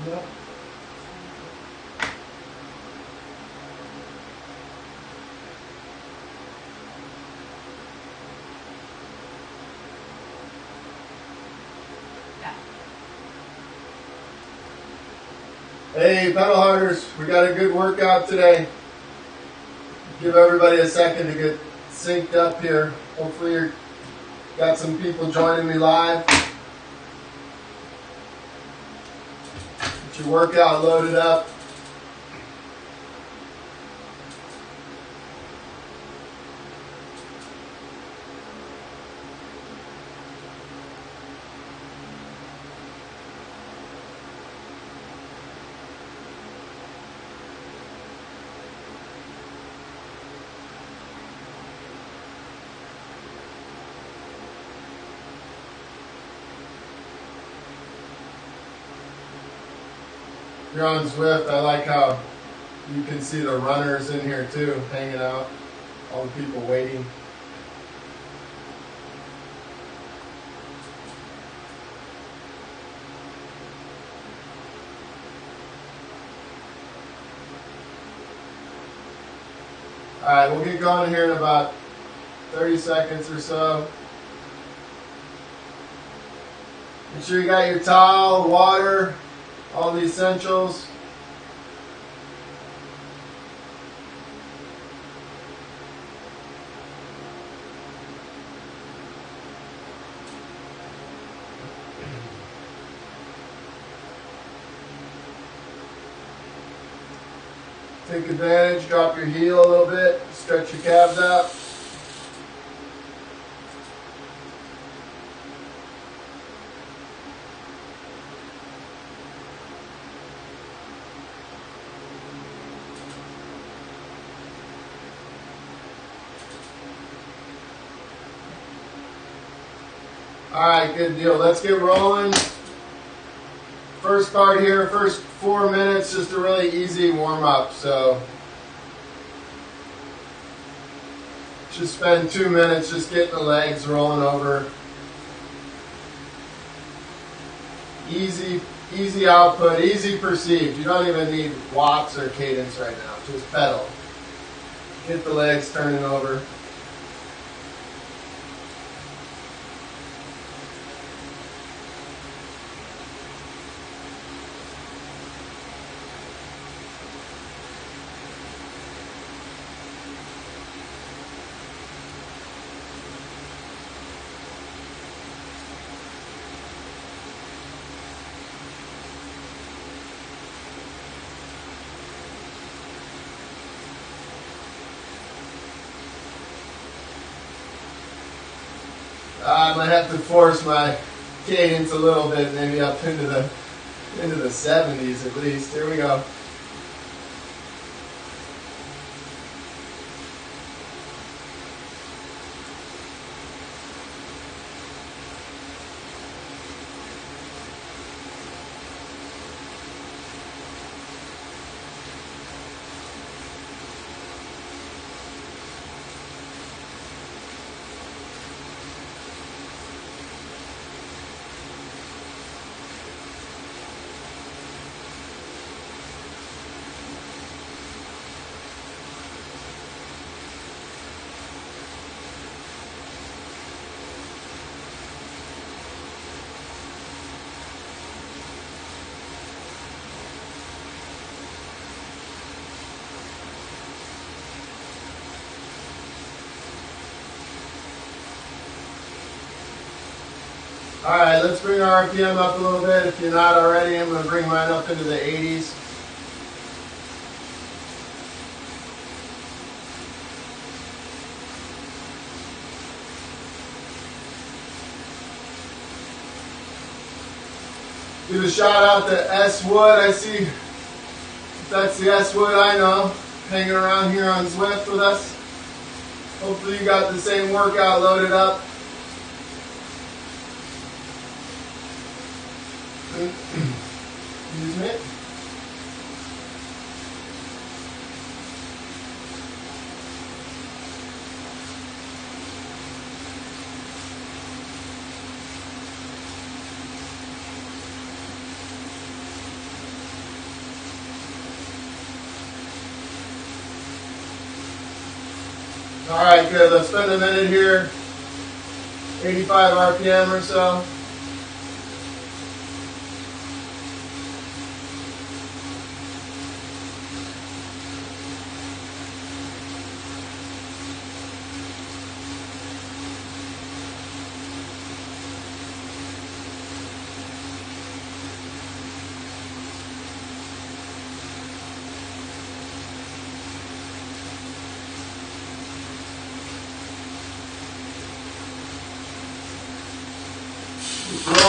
Yep. Hey, pedal harders, we got a good workout today. Give everybody a second to get synced up here. Hopefully you got some people joining me live. Get your workout loaded up. If you're on Zwift, I like how you can see the runners in here too, hanging out. All the people waiting. Alright, we'll get going here in about 30 seconds or so. Make sure you got your towel, water, all the essentials. Take advantage, drop your heel a little bit, stretch your calves out. Alright, good deal. Let's get rolling. First part here, first 4 minutes, just a really easy warm up. So just spend 2 minutes just getting the legs rolling over. Easy output, easy perceived. You don't even need watts or cadence right now. Just pedal. Get the legs turning over. I might have to force my cadence a little bit, maybe up into the 70s at least. Here we go. Alright, let's bring our RPM up a little bit. If you're not already, I'm going to bring mine up into the 80s. Give a shout out to S Wood. I see that's the S Wood I know, hanging around here on Zwift with us. Hopefully you got the same workout loaded up. Excuse me. All right, good. Let's spend a minute here. 85 RPM or so.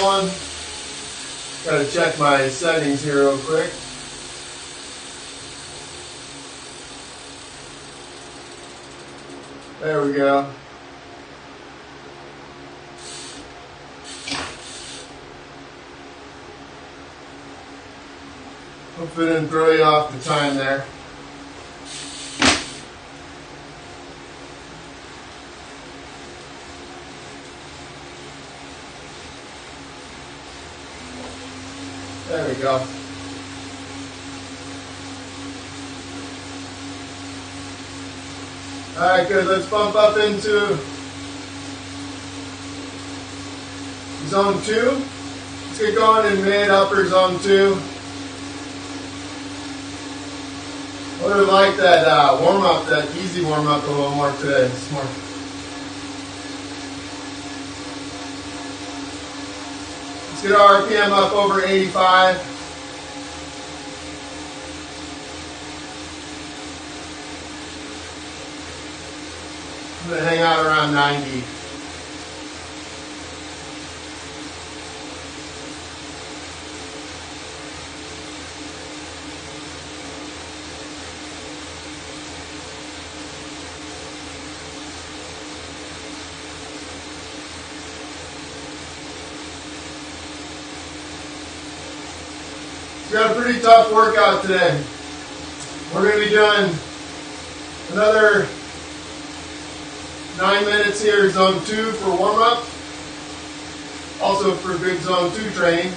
Rolling. Gotta check my settings here real quick. There we go. Hopefully it didn't throw you off the time there. There we go. All right, good. Let's bump up into zone 2. Let's get going in mid, upper zone 2. I would have liked that warm-up, that easy warm-up a little more today. It's more. Let's get our RPM up over 85. I'm going to hang out around 90. We got a pretty tough workout today. We're going to be doing another 9 minutes here, zone 2 for warm-up. Also for good zone 2 training.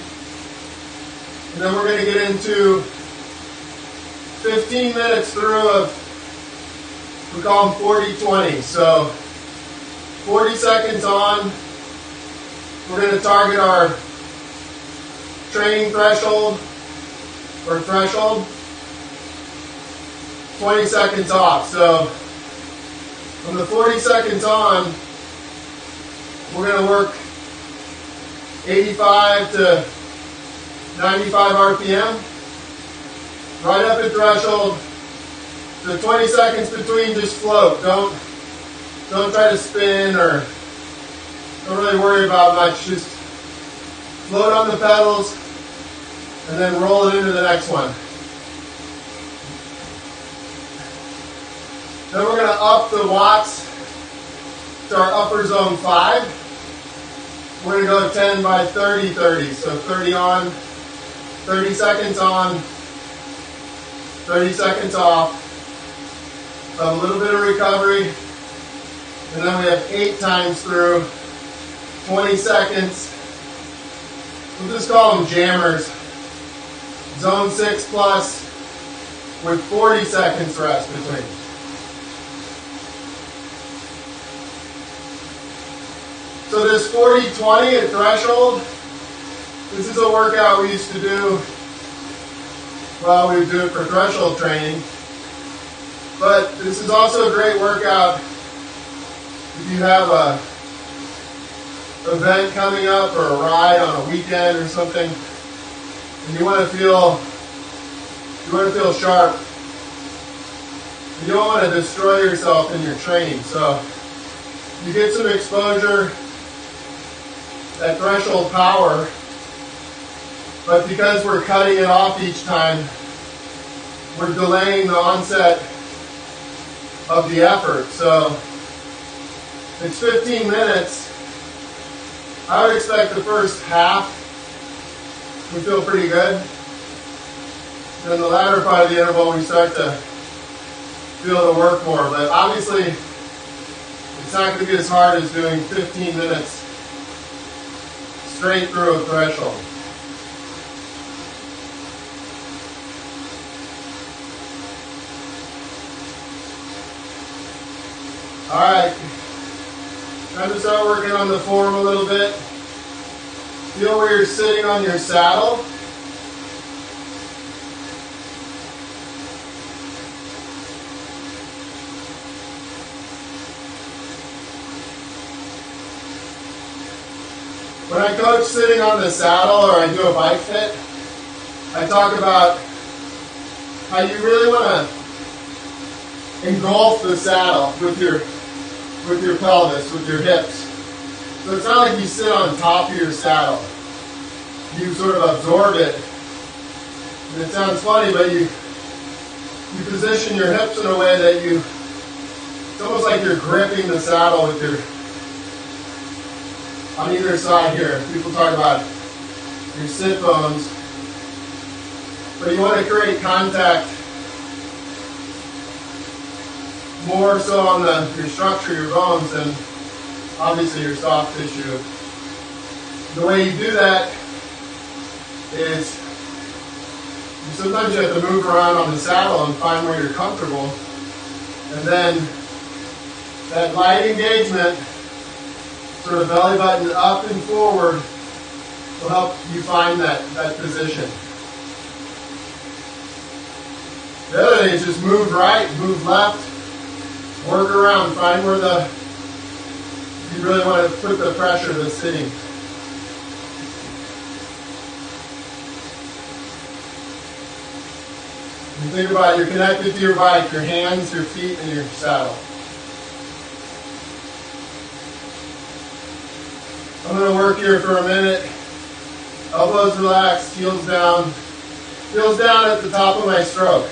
And then we're going to get into 15 minutes through of, we call them 40-20. So 40 seconds on, we're going to target our training threshold or threshold. 20 seconds off. So from the 40 seconds on, we're going to work 85 to 95 RPM. Right up at threshold. The 20 seconds between, just float. Don't try to spin or don't really worry about much. Just float on the pedals and then roll it into the next one. Then we're going to up the watts to our upper zone 5. We're going to go 10 by 30, 30. So 30 on, 30 seconds on, 30 seconds off. So a little bit of recovery. And then we have 8 times through, 20 seconds. We'll just call them jammers. Zone 6 plus with 40 seconds rest between. So this 40-20 at threshold, this is a workout we used to do. Well, we would do it for threshold training. But this is also a great workout if you have a event coming up or a ride on a weekend or something, and you want to feel sharp. You don't want to destroy yourself in your training. So you get some exposure at threshold power, but because we're cutting it off each time, we're delaying the onset of the effort. So it's 15 minutes. I would expect the first half we feel pretty good. Then the latter part of the interval we start to feel the work more. But obviously it's not going to be as hard as doing 15 minutes straight through a threshold. All right, time to start working on the form a little bit. Feel where you're sitting on your saddle. When I coach sitting on the saddle or I do a bike fit, I talk about how you really want to engulf the saddle with your pelvis, with your hips. So it's not like you sit on top of your saddle. You sort of absorb it. And it sounds funny, but you position your hips in a way that it's almost like you're gripping the saddle with on either side here. People talk about your sit bones. But you want to create contact more so on your structure, your bones, than obviously your soft tissue. The way you do that is sometimes you have to move around on the saddle and find where you're comfortable. And then that light engagement, sort of belly button up and forward, will help you find that position. The other thing is just move right, move left, work around, find where you really want to put the pressure that's sitting. You think about it, you're connected to your bike, your hands, your feet, and your saddle. I'm going to work here for a minute. Elbows relaxed, heels down. Heels down at the top of my stroke.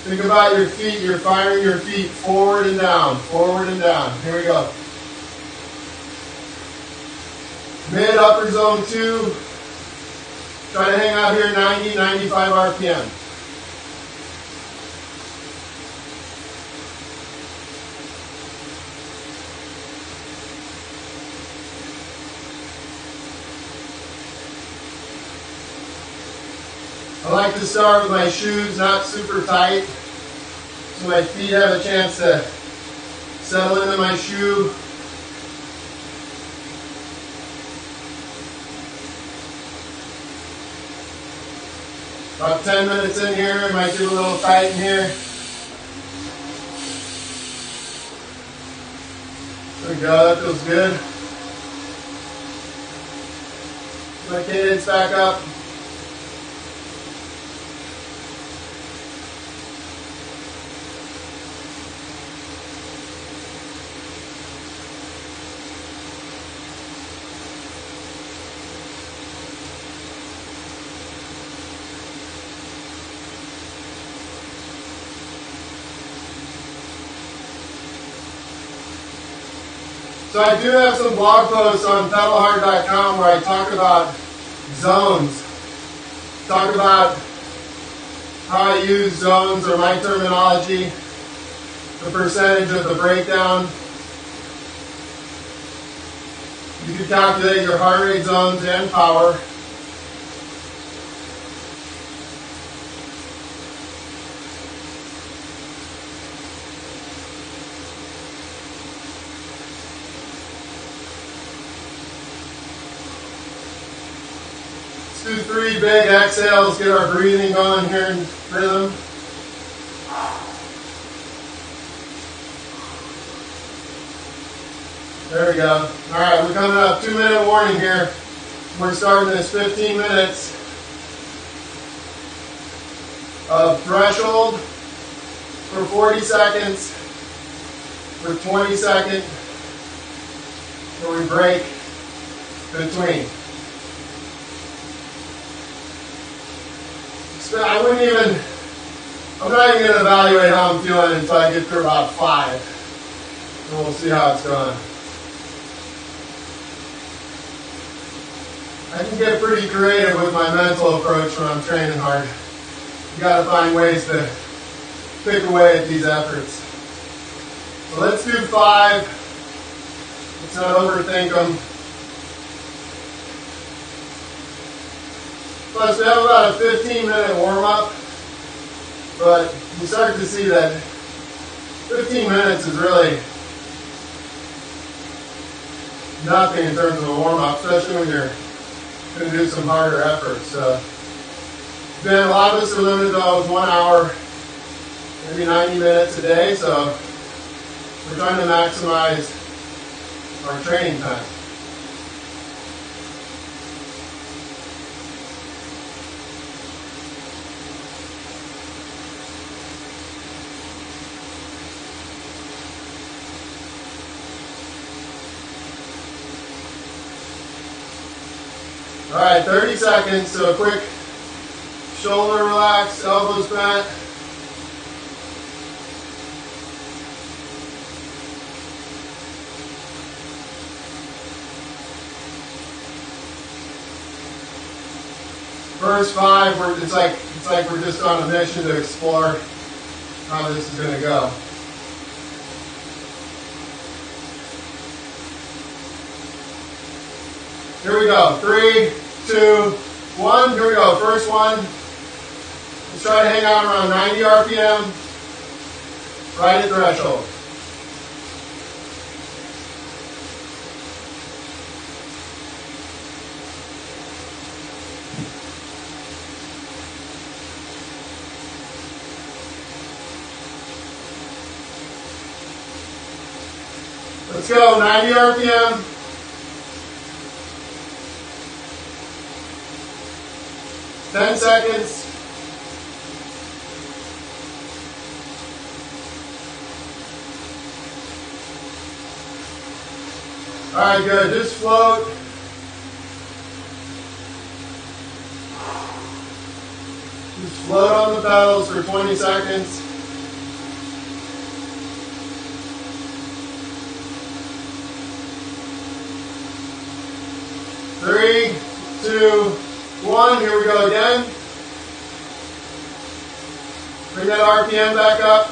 Think about your feet. You're firing your feet forward and down, forward and down. Here we go. Mid upper zone 2. Try to hang out here 90, 95 RPM. I like to start with my shoes not super tight, so my feet have a chance to settle into my shoe. About 10 minutes in here, it might get a little tight in here. There we go, that feels good. My cadence back up. So I do have some blog posts on pedalhard.com where I talk about zones. Talk about how I use zones, or my terminology, the percentage of the breakdown. You can calculate your heart rate zones and power. Do 3 big exhales, get our breathing going here in rhythm. There we go. All right, we're coming up. 2-minute warning here. We're starting this 15 minutes of threshold for 40 seconds, for 20 seconds, where we break between. I'm not even going to evaluate how I'm feeling until I get through about 5. And we'll see how it's going. I can get pretty creative with my mental approach when I'm training hard. You got to find ways to pick away at these efforts. So let's do 5. Let's not overthink them. Plus, we have about a 15-minute warm-up. But you start to see that 15 minutes is really nothing in terms of a warm-up, especially when you're going to do some harder efforts. So, again, a lot of us are limited though with 1 hour, maybe 90 minutes a day, so we're trying to maximize our training time. All right, 30 seconds, so a quick shoulder relax, elbows bent. First 5, it's like we're just on a mission to explore how this is going to go. Here we go. 3, 2, 1. Here we go. First one. Let's try to hang out around 90 RPM. Right at threshold. Let's go. 90 RPM. 10 seconds. All right, good. Just float. Just float on the pedals for 20 seconds. Three, 2, 1. Here we go again. Bring that RPM back up.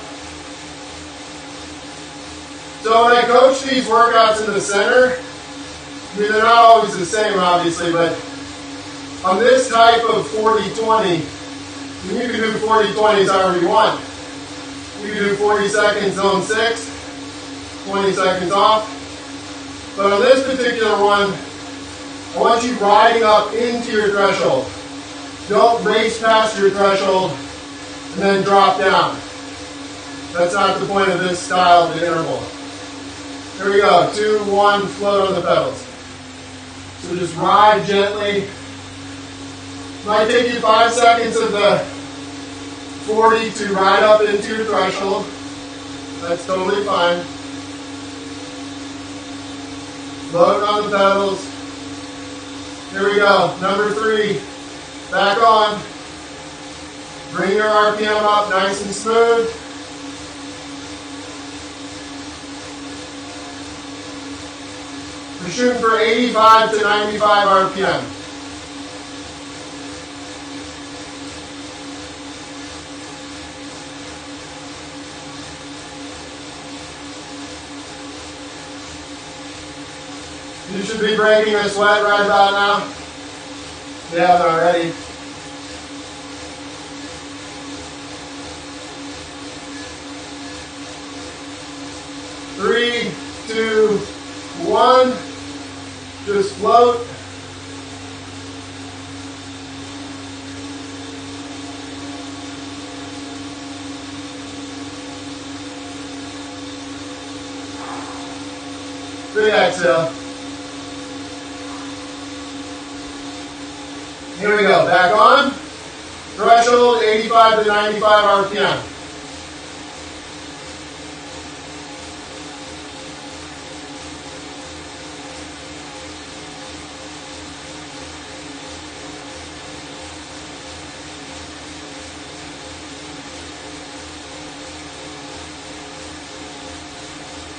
So when I coach these workouts in the center, I mean, they're not always the same, obviously, but on this type of 40-20, you can do 40-20s however you want. You can do 40 seconds zone 6, 20 seconds off. But on this particular one, I want you riding up into your threshold. Don't race past your threshold and then drop down. That's not the point of this style of interval. Here we go. 2, 1, float on the pedals. So just ride gently. Might take you 5 seconds of the 40 to ride up into your threshold. That's totally fine. Float on the pedals. Here we go. Number 3. Back on. Bring your RPM up nice and smooth. We're shooting for 85 to 95 RPM. You should be breaking a sweat right about now. If you haven't already. Three, 2, 1. Just float. Big exhale. Here we go. Back on. Threshold 85 to 95 RPM.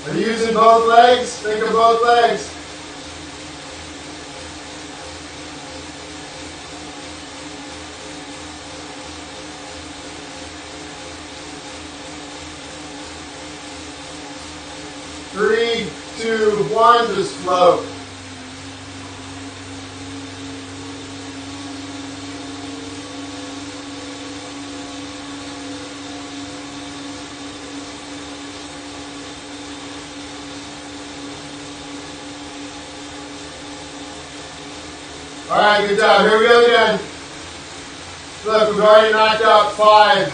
Are you using both legs? Think of both legs. Three, 2, 1, just float. All right, good job. Here we go again. Look, we've already knocked out 5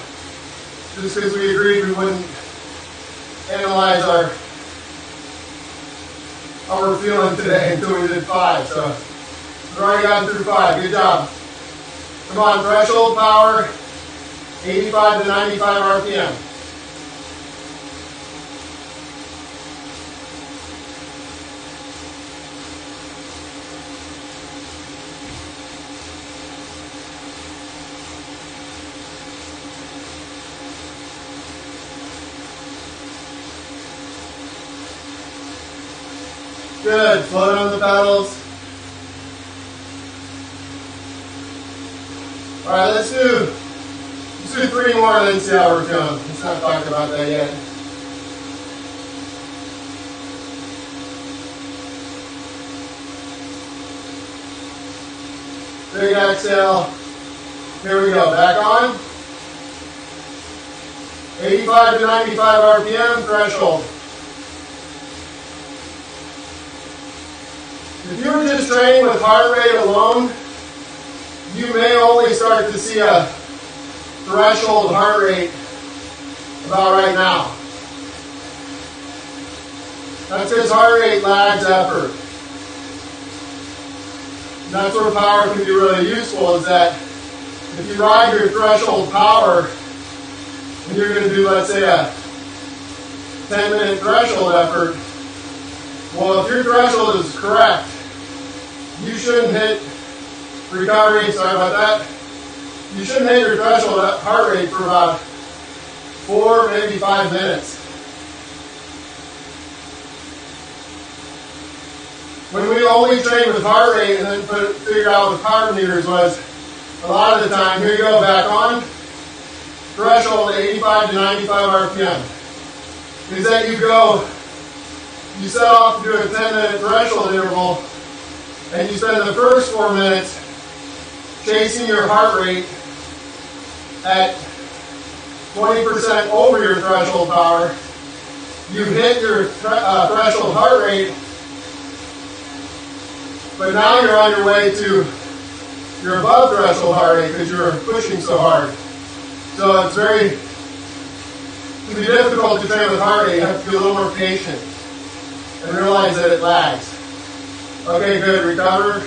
just because we agreed we wouldn't analyze how we're feeling today until we did 5. So we've already gotten through 5. Good job. Come on, threshold power, 85 to 95 RPM. Good, float on the pedals. All right, let's do 3 more and then see how we're feeling. Let's not talk about that yet. Big exhale. Here we go, back on. 85 to 95 RPM, threshold. If you were just training with heart rate alone, you may only start to see a threshold heart rate about right now. That's because heart rate lags effort. And that's where power can be really useful, is that if you ride your threshold power and you're going to do, let's say, a 10-minute threshold effort, well, if your threshold is correct, you shouldn't hit recovery, sorry about that, you shouldn't hit your threshold heart rate for about 4, maybe 5 minutes. When we only trained with heart rate and then figured out with power meters was, a lot of the time, here you go, back on, threshold 85 to 95 RPM. Is that you set off to do a 10-minute threshold interval, and you spend the first 4 minutes chasing your heart rate at 20% over your threshold power. You hit your threshold heart rate, but now you're on your way to your above threshold heart rate because you're pushing so hard. So it can be difficult to train with heart rate. You have to be a little more patient and realize that it lags. Okay, good, recover.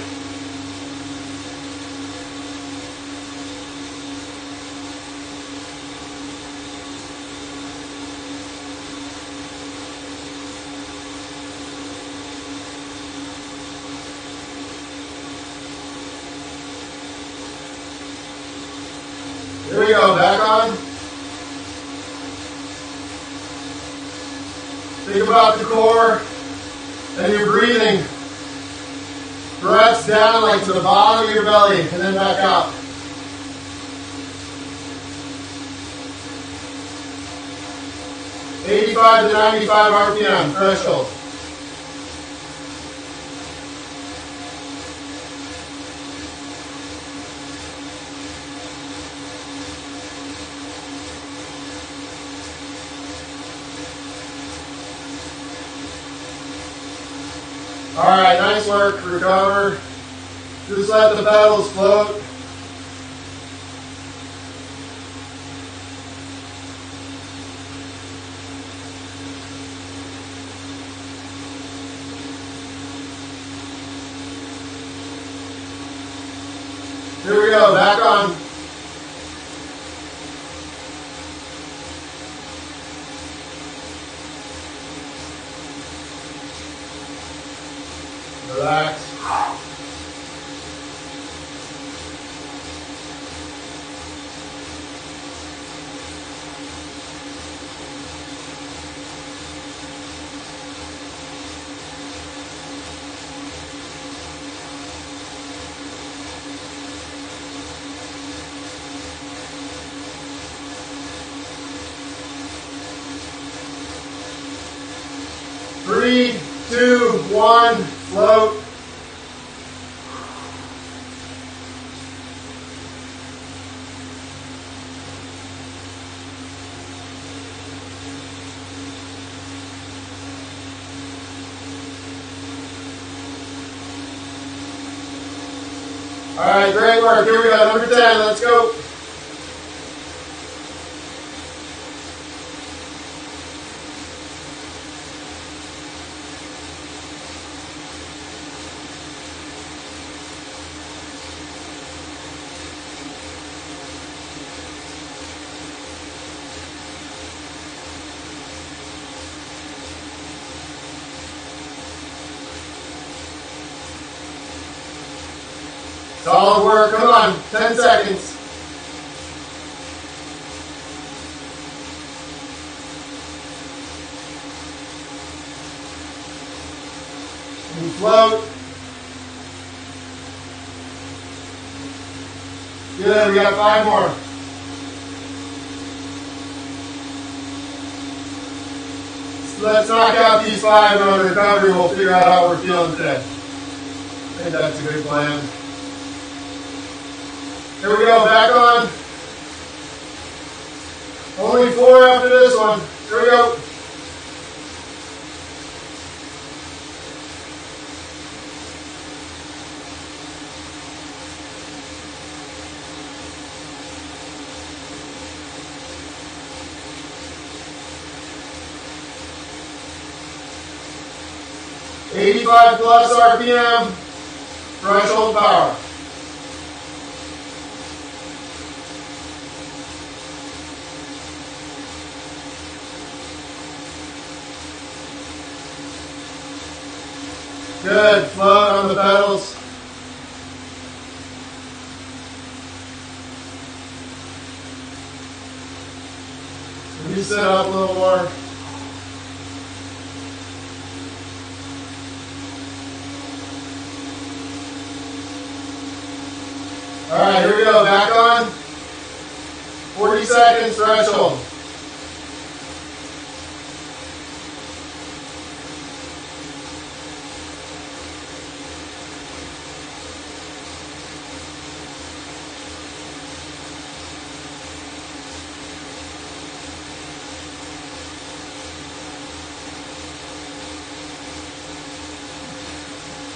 Here we go, back on. Think about the core and your breathing. Breaths down like to the bottom of your belly and then back out. $85 to 95 RPM, threshold. All right, nice work, recover. Just let the pedals float. Here we go, back on. Relax. Three, two, one, float. All right, great work. Here we go, number 10. Let's go. Solid work, come on, 10 seconds. And float. Good, we got 5 more. So let's knock out these 5 and on recovery we'll figure out how we're feeling today. I think that's a good plan. Here we go, back on. Only 4 after this one. Here we go. +85 RPM, threshold power. Good, float on the pedals. Maybe sit up a little more. All right, here we go, back on. 40 seconds threshold.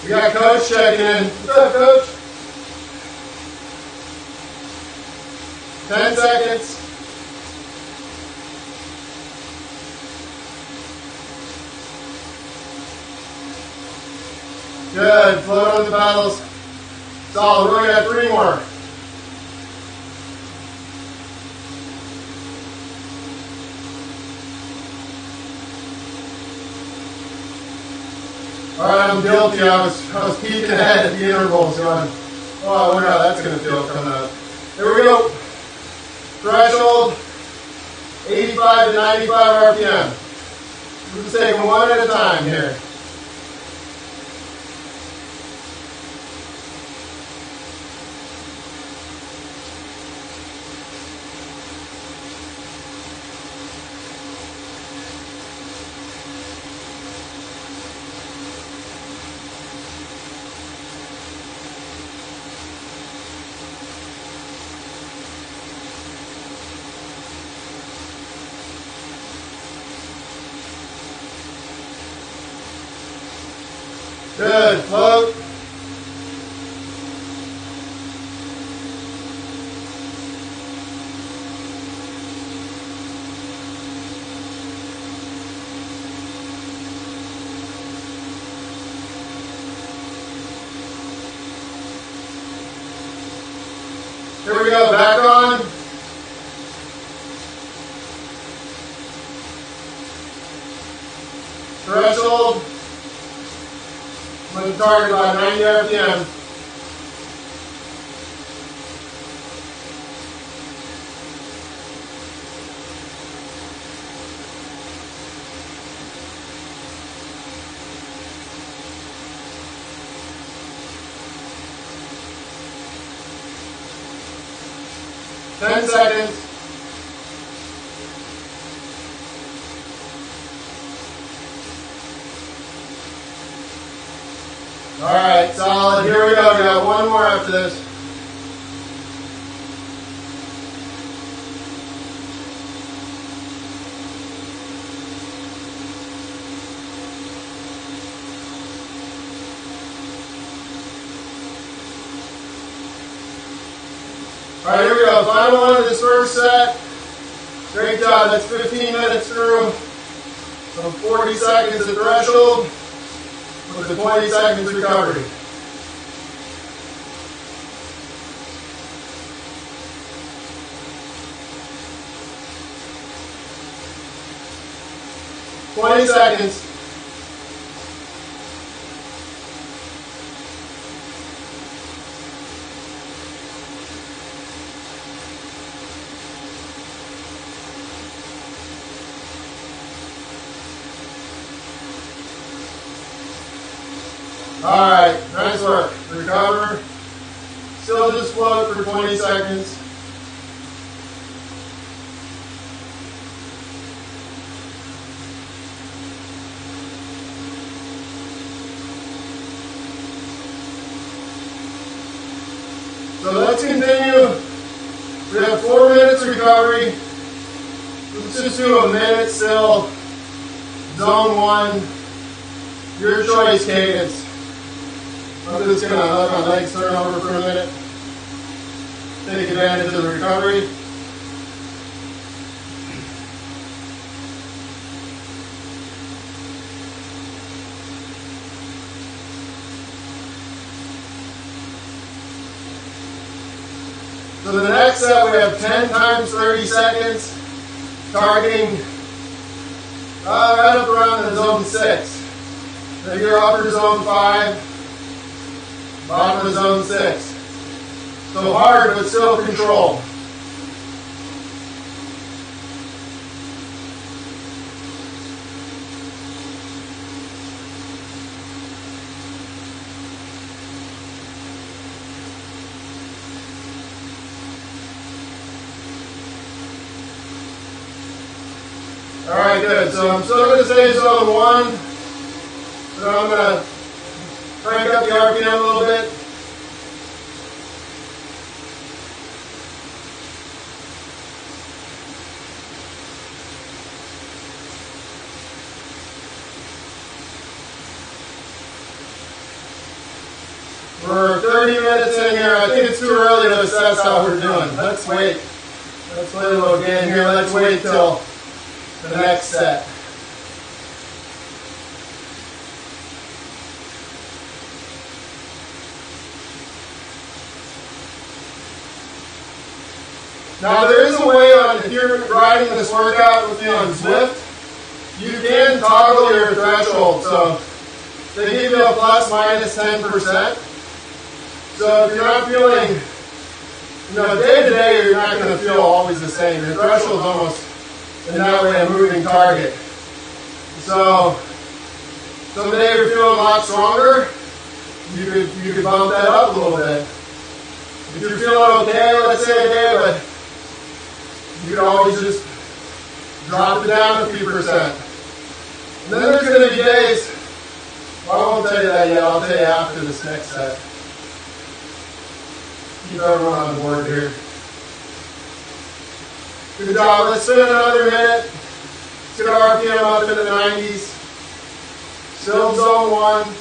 We got Coach checking in. What's up, Coach? 10 seconds. Good, float on the pedals. Solid, we're gonna have 3 more. All right, I'm guilty. I was peeking ahead at the intervals going, oh, I wonder how that's going to feel coming up. Here we go. Threshold, 85 to 95 RPM. We're just taking one at a time here. Good, float. Here we go, back on. Threshold. I'm going to target about 90 RPM. Ten seconds. All right, solid. Here we go. We got 1 more after this. right, here we go. Final one of this first set. Great job. That's 15 minutes through. So 40 seconds at threshold with the 20 seconds recovery. Seconds. All right, nice work. Recover. Still just float for 20 seconds. So let's continue. We have 4 minutes recovery. Let's just do a minute still. Zone 1. Your choice cadence. I'm just going to let my legs turn over for a minute. Take advantage of the recovery. So the next set we have 10 times 30 seconds, targeting right up around the zone 6. Maybe your upper zone 5, bottom of zone 6. So hard, but still control. All right, good. So I'm still going to say zone 1, but I'm going to crank up the RPM a little bit. We're 30 minutes in here. I think it's too early to assess how we're doing. Let's wait. Let's play a little game here. Let's wait till the next set. Now there is a way on, if you're riding this workout with me on Zwift, you can toggle your threshold. So they give you a plus minus 10%. So if you're not feeling, day to day, you're not going to feel always the same. Your threshold is almost in that way a moving target. So someday you're feeling a lot stronger, you could bump that up a little bit. If you're feeling okay, let's say today, but you can always just drop it down a few percent. And then there's going to be days, well, I won't tell you that yet, I'll tell you after this next set. Keep everyone on board here. Good job. Let's spin another minute. Let's get our RPM up into the 90s. Still zone 1.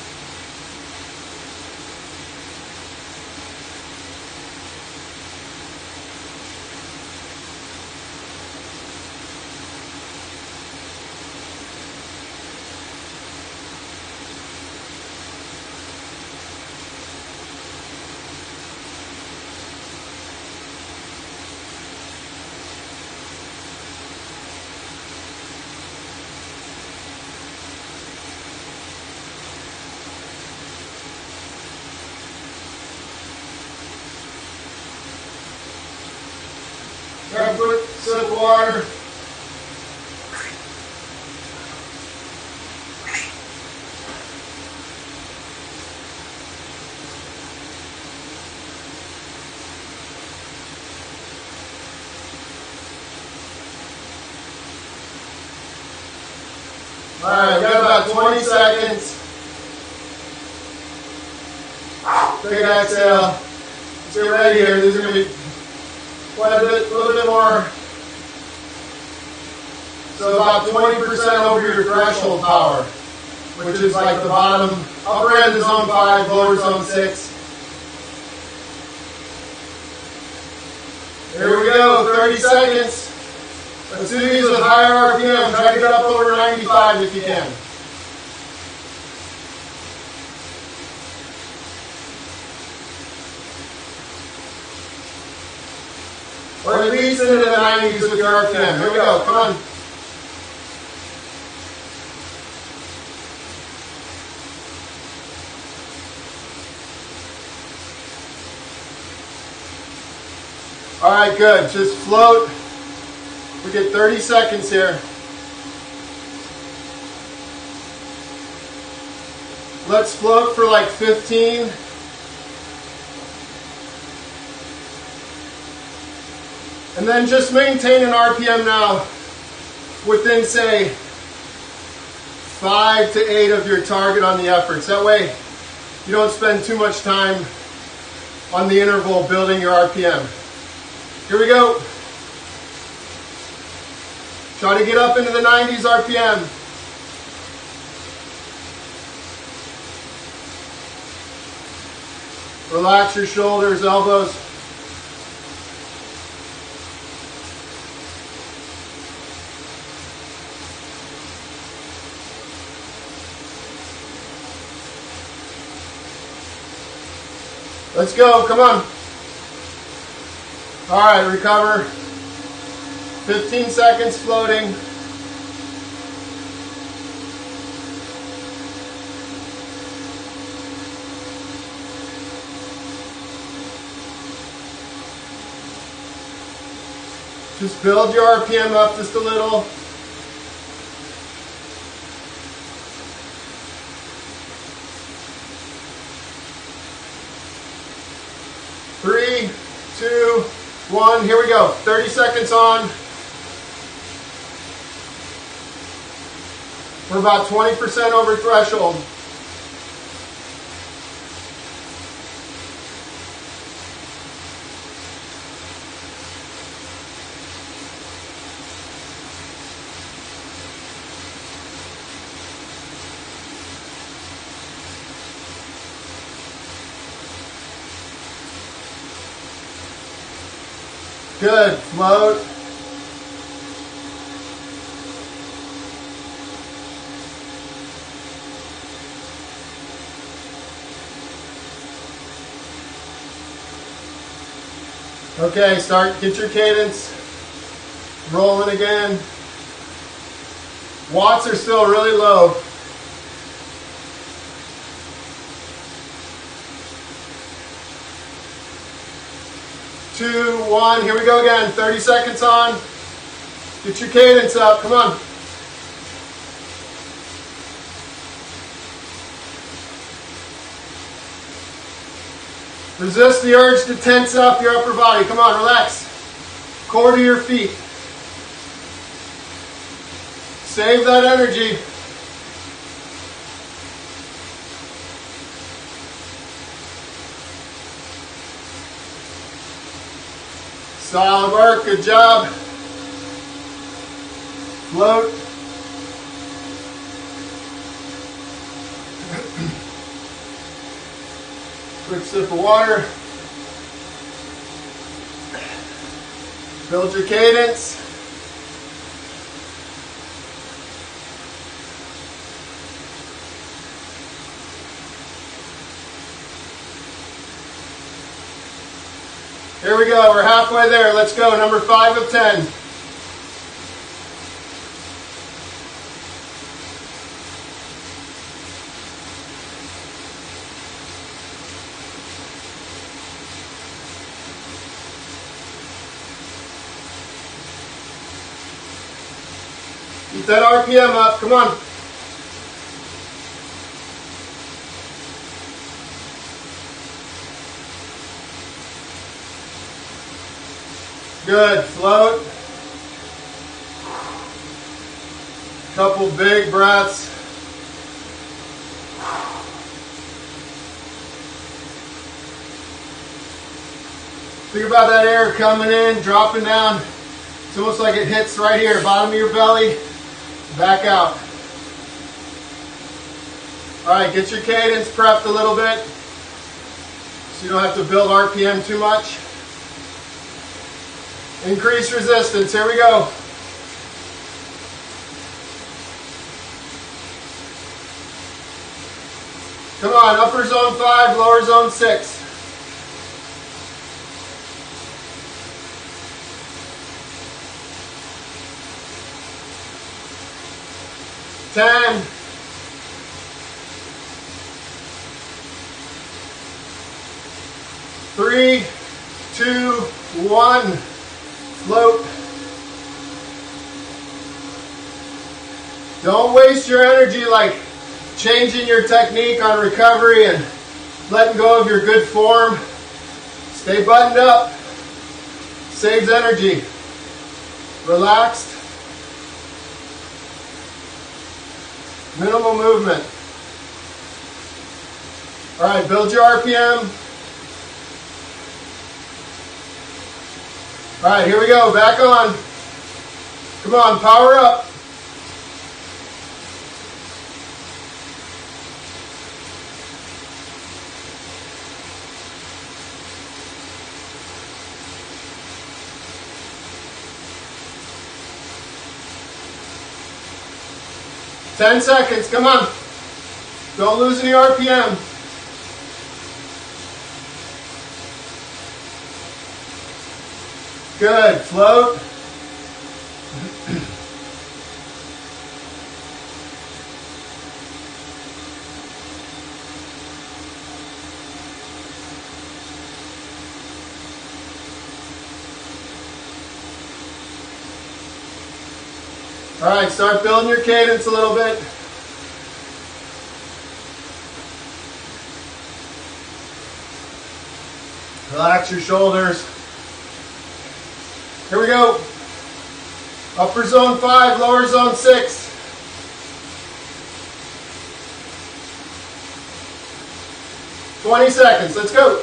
Grab a quick sip of water. All right, we've got about 20 seconds. Take an exhale. Let's get ready here. These are going to be quite a little bit more. So about 20% over your threshold power, which is like the bottom, upper end of zone 5, lower zone 6. Here we go, 30 seconds. Let's do these with higher RPM. Try to get up over 95 if you can. Or at least into the 90s with your RPM. Here we go, come on. All right, good. Just float. We get 30 seconds here. Let's float for like 15. And then just maintain an RPM now within, say, 5 to 8 of your target on the efforts. That way you don't spend too much time on the interval building your RPM. Here we go. Try to get up into the 90s RPM. Relax your shoulders, elbows. Let's go, come on. All right, recover. 15 seconds floating. Just build your RPM up just a little. Three, 2, 1, here we go. 30 seconds on. We're about 20% over threshold. Good, float. Okay, get your cadence rolling again. Watts are still really low. Two, one, here we go again. 30 seconds on. Get your cadence up, come on. Resist the urge to tense up your upper body. Come on, relax. Core to your feet. Save that energy. Solid work, good job. Float. Quick sip of water. Build your cadence. Here we go, we're halfway there. Let's go, number 5 of 10. Keep that RPM up, come on. Good, float. Couple big breaths. Think about that air coming in, dropping down. It's almost like it hits right here, bottom of your belly, back out. All right, get your cadence prepped a little bit so you don't have to build RPM too much. Increase resistance. Here we go. Come on, upper zone 5, lower zone 6. Ten. 3, 2, 1. Float. Don't waste your energy like changing your technique on recovery and letting go of your good form. Stay buttoned up. Saves energy. Relaxed. Minimal movement. All right, build your RPM. All right, here we go. Back on. Come on, power up. Ten seconds, come on. Don't lose any RPM. Good, float. All right, start building your cadence a little bit. Relax your shoulders. Here we go. Upper zone 5, lower zone 6. "20 seconds, let's go.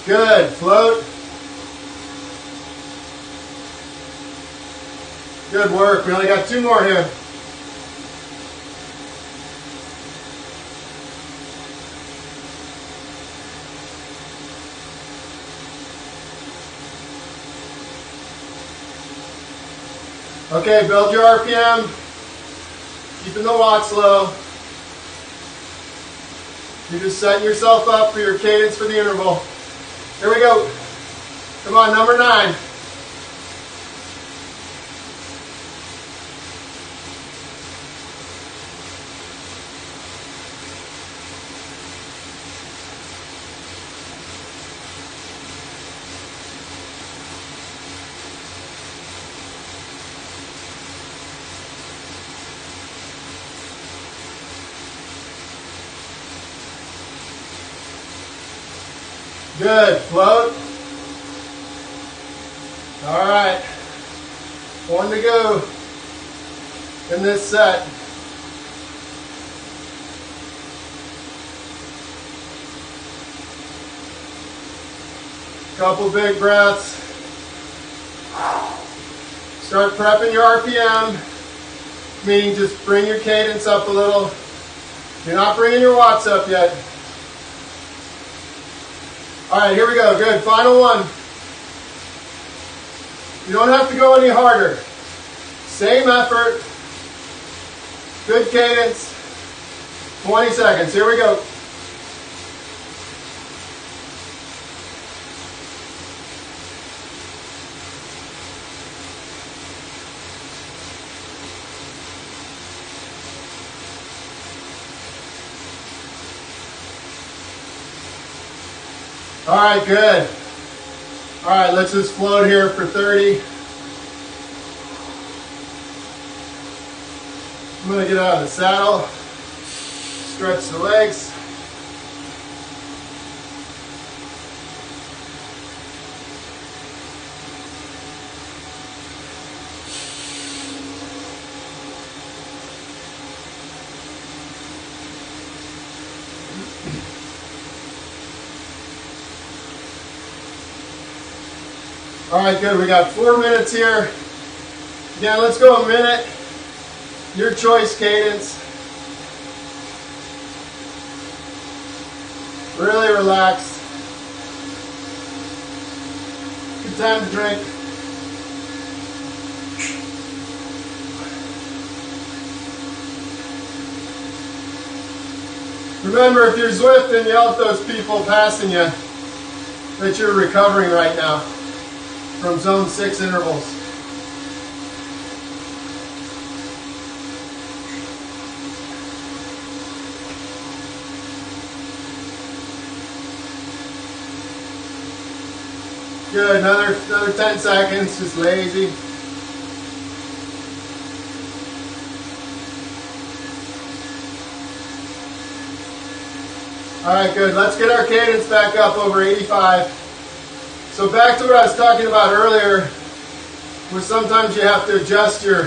Good, float. Good work, we only got 2 more here. Okay, build your RPM. Keeping the watts low. You're just setting yourself up for your cadence for the interval. Here we go. Come on, number 9. Good, float. All right, 1 to go in this set. Couple big breaths. Start prepping your RPM, meaning just bring your cadence up a little. You're not bringing your watts up yet. All right, here we go. Good. Final one. You don't have to go any harder. Same effort. Good cadence. 20 seconds. Here we go. All right, good. All right, let's just float here for 30. I'm going to get out of the saddle, stretch the legs. All right, good. We got 4 minutes here. Again, let's go a minute. Your choice cadence. Really relax. Good time to drink. Remember, if you're Zwifting, yell at those people passing you that you're recovering right now from zone 6 intervals. Good, another 10 seconds, just lazy. All right, good. Let's get our cadence back up over 85. So back to what I was talking about earlier, where sometimes you have to adjust your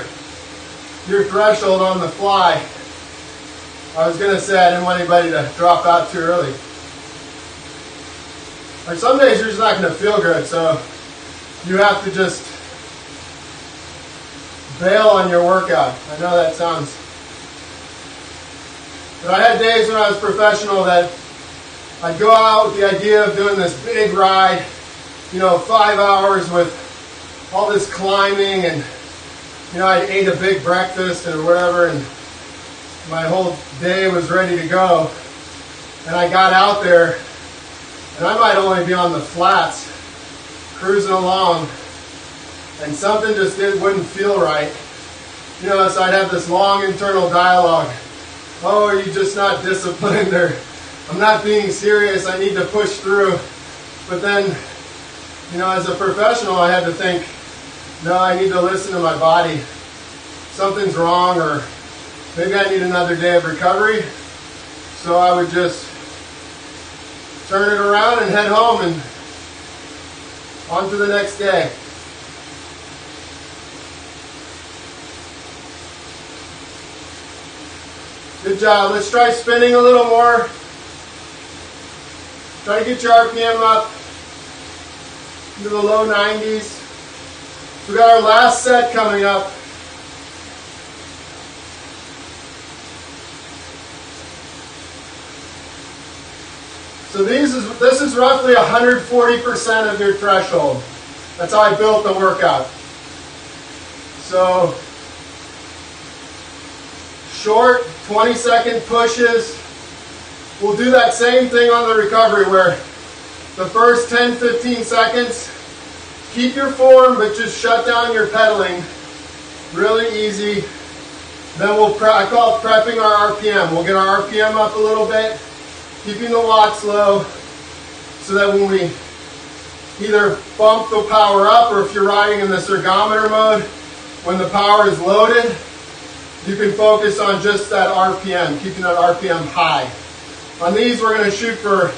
threshold on the fly. I was going to say I didn't want anybody to drop out too early. Like some days you're just not going to feel good, so you have to just bail on your workout. I know that sounds... But I had days when I was professional that I'd go out with the idea of doing this big ride, 5 hours with all this climbing, and I'd ate a big breakfast or whatever, and my whole day was ready to go. And I got out there, and I might only be on the flats, cruising along, and something just wouldn't feel right. So I'd have this long internal dialogue. Oh, are you just not disciplined? Or I'm not being serious, I need to push through. But then, as a professional, I had to think, no, I need to listen to my body. Something's wrong, or maybe I need another day of recovery. So I would just turn it around and head home and on to the next day. Good job. Let's try spinning a little more. Try to get your RPM up into the low 90s. We got our last set coming up. So this is roughly 140% of your threshold. That's how I built the workout. So short 20-second pushes. We'll do that same thing on the recovery where the first 10-15 seconds, keep your form but just shut down your pedaling. Really easy. Then I call it prepping our RPM. We'll get our RPM up a little bit, keeping the watts low so that when we either bump the power up, or if you're riding in this ergometer mode, when the power is loaded, you can focus on just that RPM, keeping that RPM high. On these, we're going to shoot for,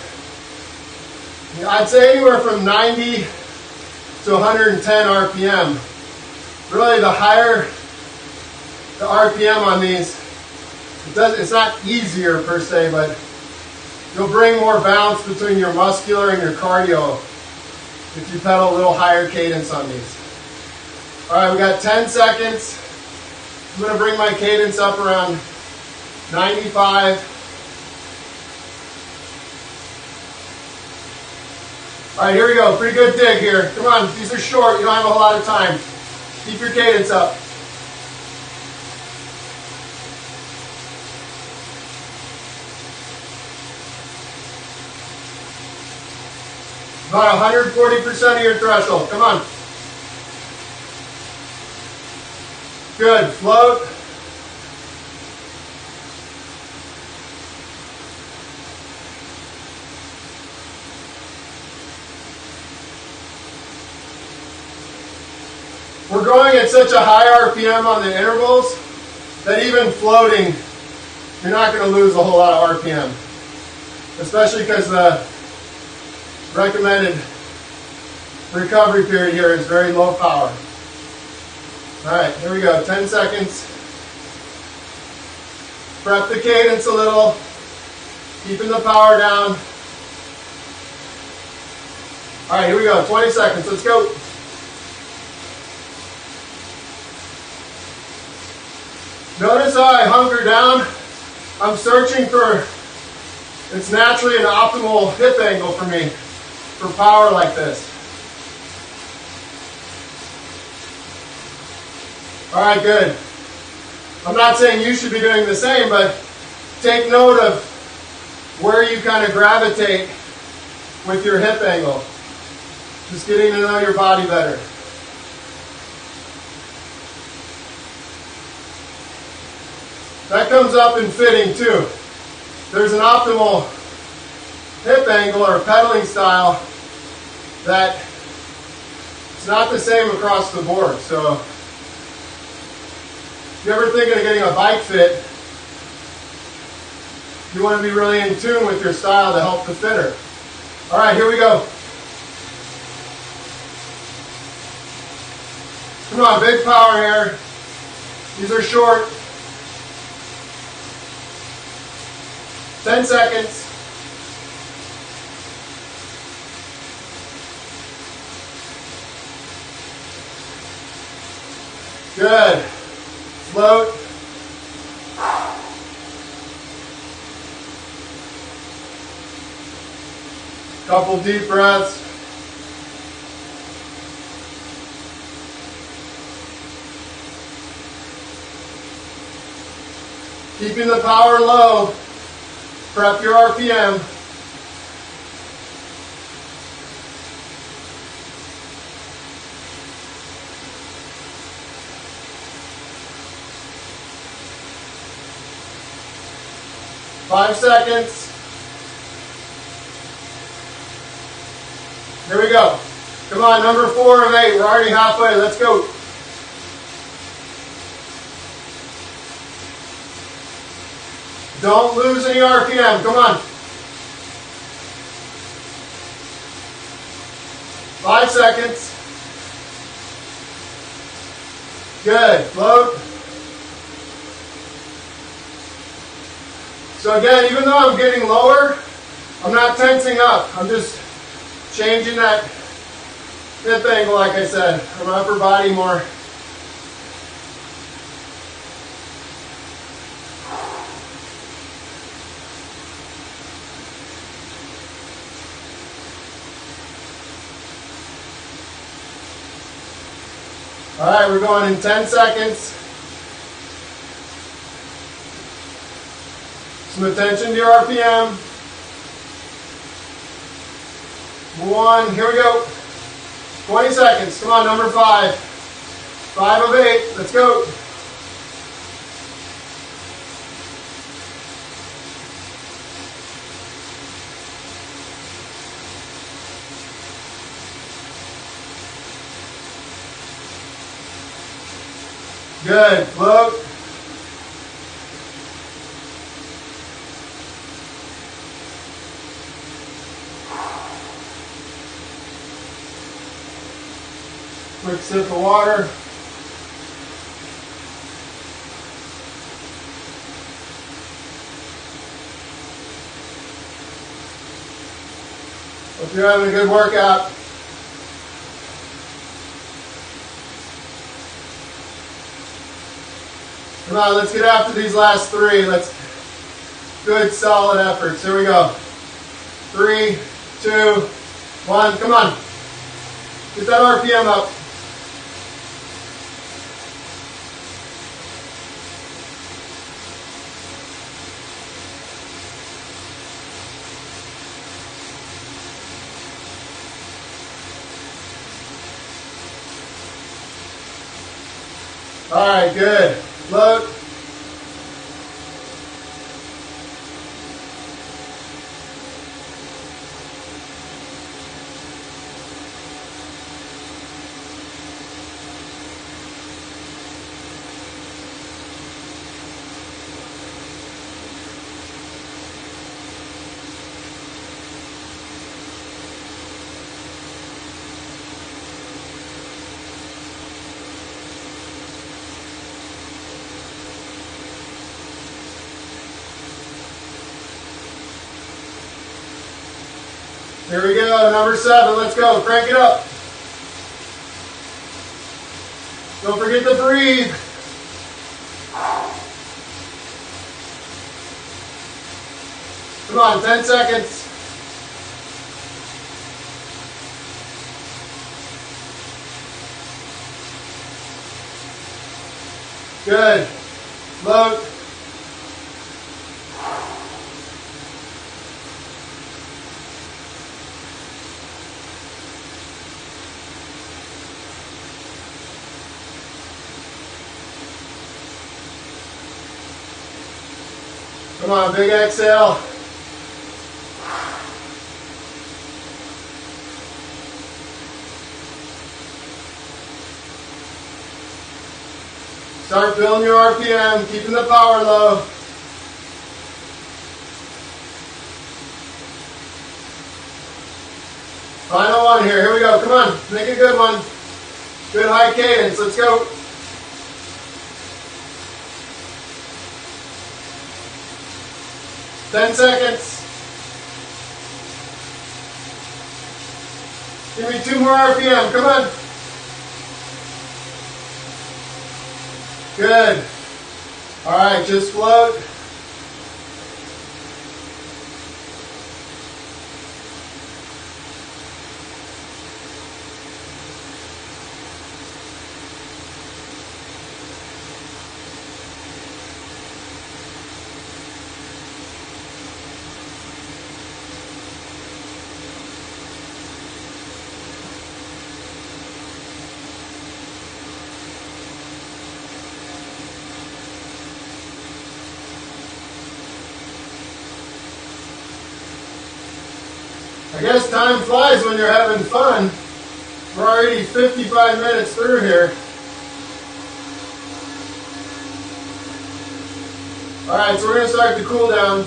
I'd say anywhere from 90 to 110 RPM. Really, the higher the RPM on these, it's not easier per se, but you'll bring more balance between your muscular and your cardio if you pedal a little higher cadence on these. All right, we got 10 seconds. I'm going to bring my cadence up around 95. All right, here we go. Pretty good dig here. Come on, these are short. You don't have a whole lot of time. Keep your cadence up. About 140% of your threshold. Come on. Good. Float. We're going at such a high RPM on the intervals that even floating, you're not going to lose a whole lot of RPM. Especially because the recommended recovery period here is very low power. All right, here we go, 10 seconds. Prep the cadence a little, keeping the power down. All right, here we go, 20 seconds, let's go. Notice how I hunker down. I'm searching for, it's naturally an optimal hip angle for me for power like this. All right, good. I'm not saying you should be doing the same, but take note of where you kind of gravitate with your hip angle. Just getting to know your body better. That comes up in fitting too. There's an optimal hip angle or pedaling style that it's not the same across the board. So if you're ever thinking of getting a bike fit, you want to be really in tune with your style to help the fitter. All right, here we go. Come on, big power here. These are short. 10 seconds. Good. Float. Couple deep breaths. Keeping the power low. Prep your RPM. Five seconds. Here we go. Come on, number 4 of 8. We're already halfway. Let's go. Don't lose any RPM. Come on. 5 seconds. Good. Float. So again, even though I'm getting lower, I'm not tensing up. I'm just changing that hip angle, like I said, from my upper body more. All right, we're going in 10 seconds. Some attention to your RPM. 1, here we go. 20 seconds, come on, number 5. 5 of 8, let's go. Good, float. Quick sip of water. Hope you're having a good workout. Come on, let's get after these last 3. Good solid efforts. Here we go. 3, 2, 1. Come on. Get that RPM up. All right, good. Float. Here we go, number 7, let's go, crank it up. Don't forget to breathe. Come on, 10 seconds. Good. Load. Come on, big exhale. Start building your RPM, keeping the power low. Final one here we go, come on, make a good one. Good high cadence, let's go. Ten seconds. Give me 2 more RPM, come on. Good. All right, just float. I guess time flies when you're having fun. We're already 55 minutes through here. All right, so we're going to start the cool down.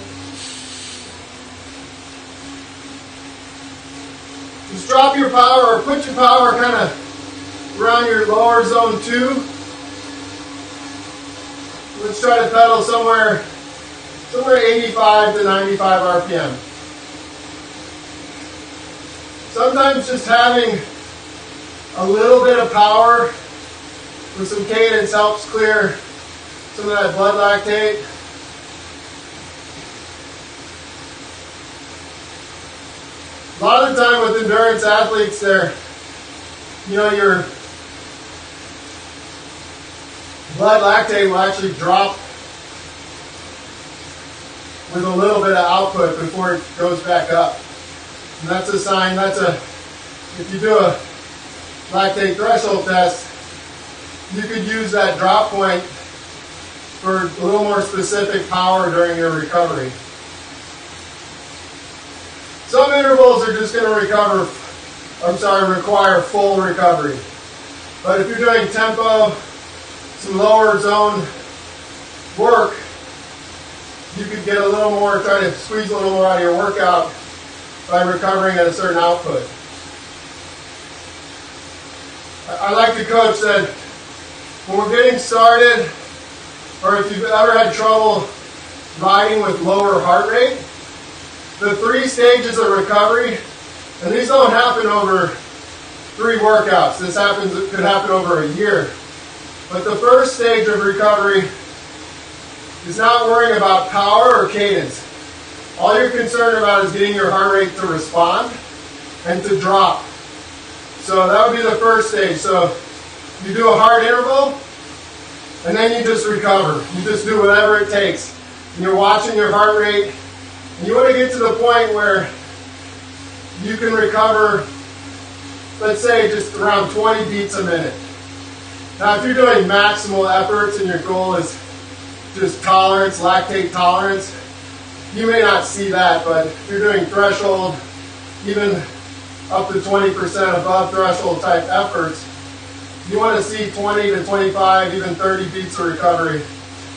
Just drop your power or put your power kind of around your lower zone 2. Let's try to pedal somewhere 85 to 95 RPM. Sometimes just having a little bit of power with some cadence helps clear some of that blood lactate. A lot of the time with endurance athletes, your blood lactate will actually drop with a little bit of output before it goes back up. And that's a sign, if you do a lactate threshold test, you could use that drop point for a little more specific power during your recovery. Some intervals are just going to require full recovery. But if you're doing tempo, some lower zone work, you could get a little more, try to squeeze a little more out of your workout by recovering at a certain output. I like to coach that when we're getting started, or if you've ever had trouble riding with lower heart rate, the 3 stages of recovery, and these don't happen over 3 workouts. It could happen over a year. But the first stage of recovery is not worrying about power or cadence. All you're concerned about is getting your heart rate to respond and to drop. So that would be the first stage. So you do a hard interval, and then you just recover. You just do whatever it takes. And you're watching your heart rate, and you want to get to the point where you can recover, let's say, just around 20 beats a minute. Now, if you're doing maximal efforts and your goal is just tolerance, lactate tolerance, you may not see that, but if you're doing threshold, even up to 20% above threshold type efforts, you want to see 20 to 25, even 30 beats of recovery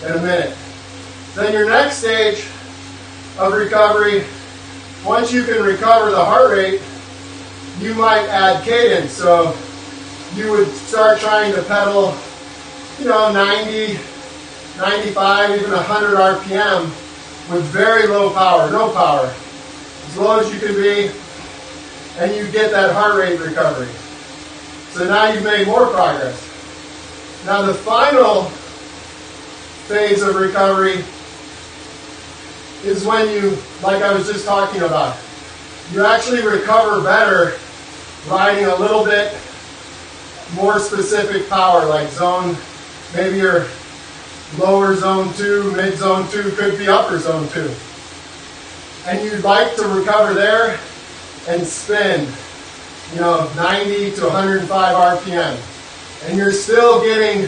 in a minute. Then your next stage of recovery, once you can recover the heart rate, you might add cadence. So you would start trying to pedal, 90, 95, even 100 RPM with very low power, no power, as low as you can be, and you get that heart rate recovery. So now you've made more progress. Now the final phase of recovery is when you, like I was just talking about, you actually recover better riding a little bit more specific power, like zone, maybe your lower zone 2, mid zone 2, could be upper zone 2. And you'd like to recover there and spin, 90 to 105 RPM. And you're still getting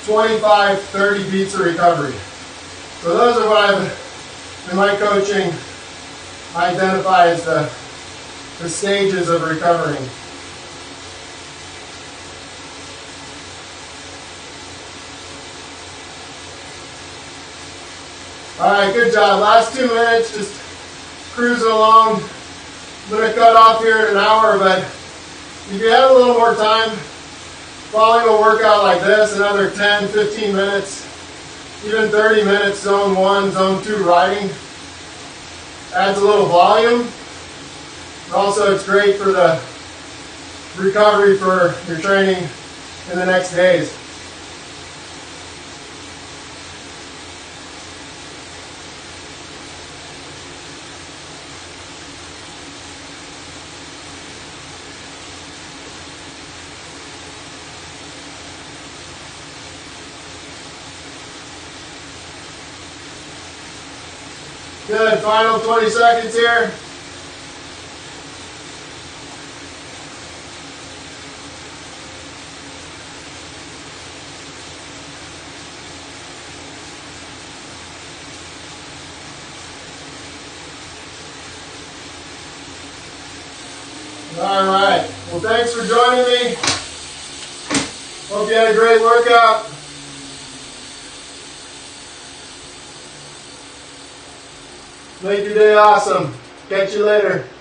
25, 30 beats of recovery. So those are what I've, in my coaching, identify as the stages of recovering. All right, good job. Last 2 minutes, just cruising along. I'm going to cut off here in an hour, but if you have a little more time, following a workout like this, another 10, 15 minutes, even 30 minutes, zone 1, zone 2 riding, adds a little volume. Also, it's great for the recovery for your training in the next days. Good, final 20 seconds here. All right, well, thanks for joining me. Hope you had a great workout. Make your day awesome. Catch you later.